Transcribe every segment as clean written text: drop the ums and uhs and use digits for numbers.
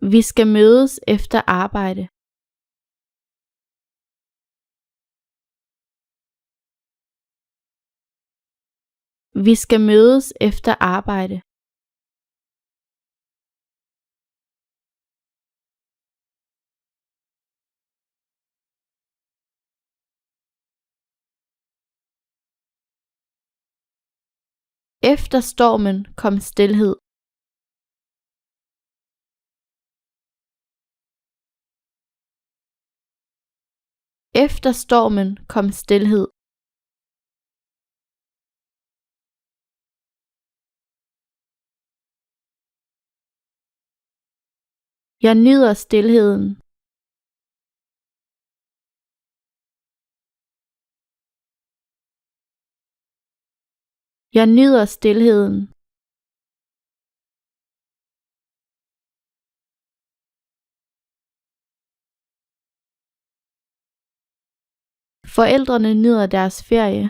Vi skal mødes efter arbejde. Vi skal mødes efter arbejde. Efter stormen kom stilhed. Efter stormen kom stilhed. Jeg nyder stilheden. Jeg nyder stilheden. Forældrene nyder deres ferie.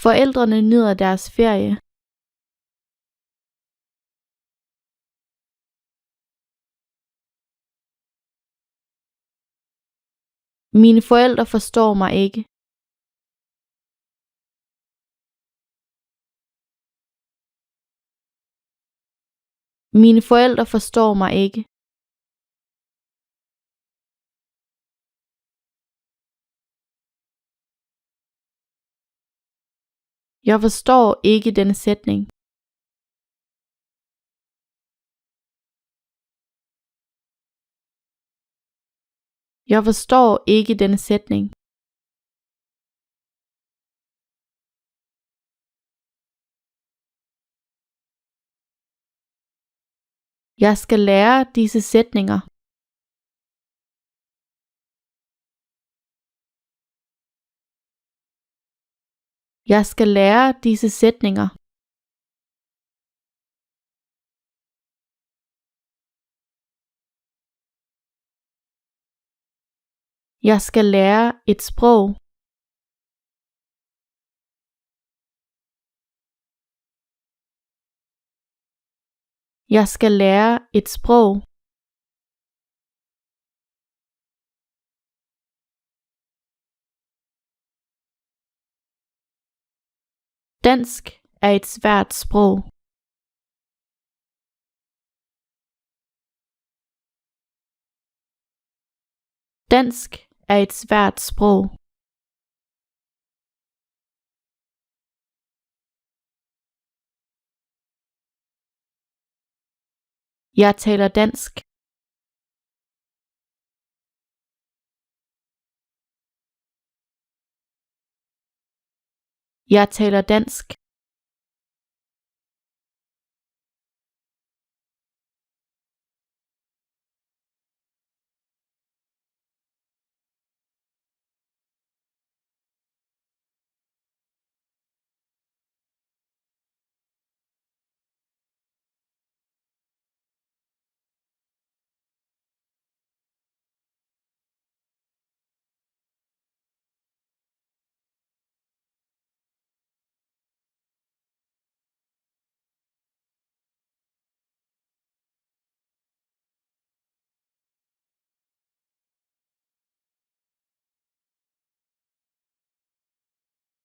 Forældrene nyder deres ferie. Mine forældre forstår mig ikke. Mine forældre forstår mig ikke. Jeg forstår ikke denne sætning. Jeg forstår ikke denne sætning. Jeg skal lære disse sætninger. Jeg skal lære disse sætninger. Jeg skal lære et sprog. Jeg skal lære et sprog. Dansk er et svært sprog. Dansk er et svært sprog. Jeg taler dansk. Jeg taler dansk.